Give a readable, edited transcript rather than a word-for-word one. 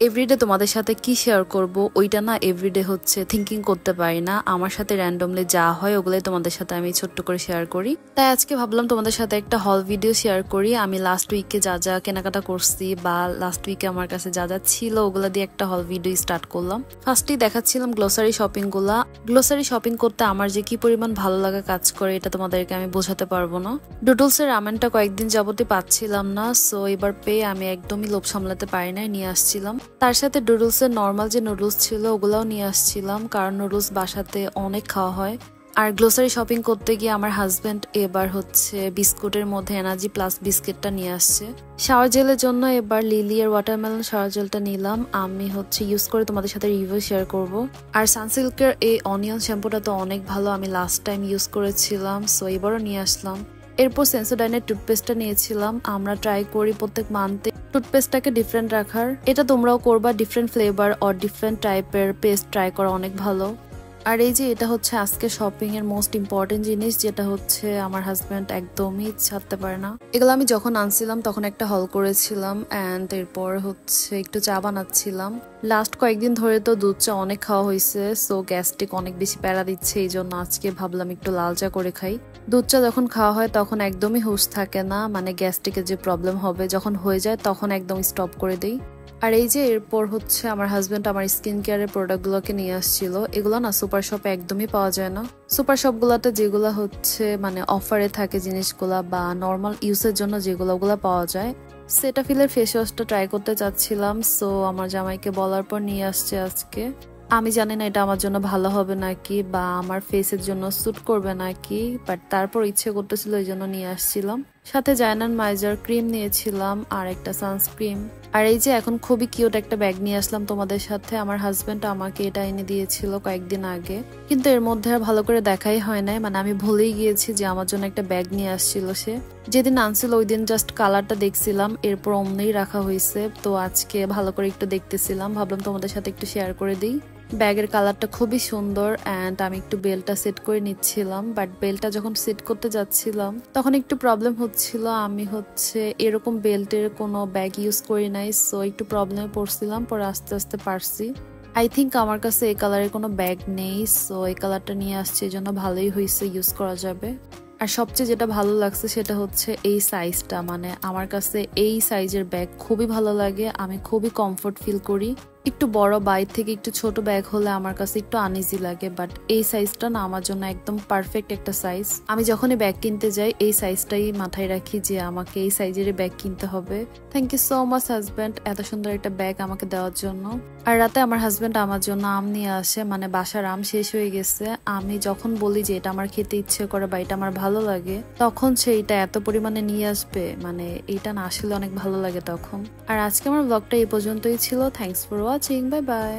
Everyday তোমাদের সাথে কি শেয়ার করব ওইটা না এভরিডে হচ্ছে থিঙ্কিং করতে পারি না। আমার সাথে র্যান্ডমলি যা হয় ওগুলোই তোমাদের সাথে আমি ছোট্ট করে শেয়ার করি। তাই আজকে ভাবলাম তোমাদের সাথে একটা হল ভিডিও শেয়ার করি। আমি লাস্ট উইকে যা যা কেনাকাটা করছি বা লাস্ট উইকে আমার কাছে যা যা ছিল ওগুলো দিয়ে একটা হল ভিডিও স্টার্ট করলাম। ফার্স্টেই দেখাচ্ছিলাম গ্লোসারি শপিং গুলা। গ্লোসারি শপিং করতে আমার যে কি পরিমাণ ভালো লাগা কাজ করে এটা তোমাদেরকে আমি বোঝাতে পারবো না। ডুডলসের রামেনটা কয়েকদিন যাবতই পাচ্ছিলাম না, সো এবার পেয়ে আমি একদমই লোভ সামলাতে পারি নাই, নিয়ে আসছিলাম। তার সাথে নুডলসের নর্মাল যে নুডলস ছিল ওগুলাও নিয়ে আসছিলাম, কারণ নুডলস বাসাতে অনেক খাওয়া হয়। আর গ্লোসারি শপিং করতে গিয়ে আমার হাজবেন্ড এবার হচ্ছে বিস্কুটের মধ্যে এনার্জি প্লাস বিস্কিটটা নিয়ে আসছে। শাওয়ার জেলের জন্য এবার লিলি এর ওয়াটারমেলন শাওয়ার জেলটা নিলাম। আমি হচ্ছে ইউজ করে তোমাদের সাথে রিভিউ শেয়ার করব। আর সানসিল্কের এই অনিয়ন শ্যাম্পুটা তো অনেক ভালো, আমি লাস্ট টাইম ইউজ করেছিলাম, সো এবারও নিয়ে আসলাম। এরপর সেন্সোডাইনের টুথপেস্টটা নিয়েছিলাম। আমরা ট্রাই করি প্রত্যেক মান্থে টুথপেস্টটাকে ডিফারেন্ট রাখার। এটা তোমরাও করবা, ডিফারেন্ট ফ্লেভার অর ডিফারেন্ট টাইপের পেস্ট ট্রাই করা অনেক ভালো। আর এই যে এটা হচ্ছে আজকে শপিং এর মোস্ট ইম্পর্টেন্ট জিনিস, যেটা হচ্ছে আমার হাজব্যান্ড একদমই ছাড়তে পারে না। এগুলো আমি যখন আনছিলাম তখন একটা হল করেছিলাম এন্ড এরপর হচ্ছে একটু চা বানাচ্ছিলাম। লাস্ট কয়েকদিন ধরে তো দুধ চা অনেক খাওয়া হয়েছে, সো গ্যাস্ট্রিক অনেক বেশি প্যারা দিচ্ছে, এই জন্য আজকে ভাবলাম একটু লাল চা করে খাই। দুধ চা যখন খাওয়া হয় তখন একদমই হুঁশ থাকে না, মানে গ্যাস্ট্রিকের যে প্রবলেম হবে যখন হয়ে যায় তখন একদম স্টপ করে দিই। আর এই যে এরপর হচ্ছে আমার হাজবেন্ড আমার স্কিন কেয়ারের প্রোডাক্ট গুলোকে নিয়ে আসছিল। এগুলো না সুপার শপে একদমই পাওয়া যায় না। সুপার শপ গুলাতে যেগুলো হচ্ছে মানে অফারে থাকে জিনিসগুলা বা নর্মাল ইউজের জন্য যেগুলো ওগুলো পাওয়া যায়। সেটাফিলের ফেস ওয়াশটা ট্রাই করতে চাচ্ছিলাম, সো আমার জামাইকে বলার পর নিয়ে আসছে আজকে। আমি জানি না এটা আমার জন্য ভালো হবে নাকি বা আমার ফেসের জন্য স্যুট করবে নাকি, বাট তারপর ইচ্ছে করতেছিল এই জন্য নিয়ে আসছিলাম। সাথে জায়নান মাইজার ক্রিম নিয়েছিলাম আর একটা সানস্ক্রিন। আর এই যে এখন খুবই কিউট একটা ব্যাগ নিয়ে আসলাম তোমাদের সাথে। আমার হাজবেন্ড আমাকে এটা এনে দিয়েছিল কয়েকদিন আগে, কিন্তু এর মধ্যে আর ভালো করে দেখাই হয় নাই, মানে আমি ভুলেই গিয়েছি যে আমার জন্য একটা ব্যাগ নিয়ে আসছিল সে। যেদিন আনছিল ওই দিন জাস্ট কালারটা দেখছিলাম, এরপর অমনেই রাখা হয়েছে। তো আজকে ভালো করে একটু দেখতেছিলাম, ভাবলাম তোমাদের সাথে একটু শেয়ার করে দিই। ব্যাগের কালারটা খুবই সুন্দর এন্ড আমি একটু বেলটা সেট করে নিচ্ছিলাম, বাট বেলটা যখন সেট করতে যাচ্ছিলাম তখন একটু প্রবলেম হচ্ছিল। আমি হচ্ছে এরকম বেল্টের কোনো ব্যাগ ইউজ করি নাই, সো একটু প্রবলেমে পড়ছিলাম, পরে আস্তে আস্তে পারছি। আই থিঙ্ক আমার কাছে এই কালারের কোনো ব্যাগ নেই, সো এই কালারটা নিয়ে আসছে, এই জন্য ভালোই হয়েছে, ইউজ করা যাবে। আর সবচেয়ে যেটা ভালো লাগছে সেটা হচ্ছে এই সাইজটা, মানে আমার কাছে এই সাইজের ব্যাগ খুবই ভালো লাগে, আমি খুবই কমফোর্ট ফিল করি। একটু বড় বাইর থেকে একটু ছোট ব্যাগ হলে আমার কাছে একটু আনইজি লাগে, বাট এই সাইজটা না আমার জন্য একদম পারফেক্ট একটা সাইজ। আমি যখনই ব্যাগ কিনতে যাই এই সাইজটাই মাথায় রাখি যে আমাকে এই সাইজের ব্যাগ কিনতে হবে। Thank you so much husband এত সুন্দর একটা ব্যাগ আমাকে দেওয়ার জন্য। আর রাতে আমার হাজব্যান্ড আমার জন্য আম নিয়ে আসে, মানে বাসার আম শেষ হয়ে গেছে। আমি যখন বলি যে এটা আমার খেতে ইচ্ছে করে বা এটা আমার ভালো লাগে, তখন সেইটা এত পরিমাণে নিয়ে আসবে, মানে এটা না আসলে অনেক ভালো লাগে তখন। আর আজকে আমার ব্লগটা এই পর্যন্তই ছিল। Thanks for watching, bye bye.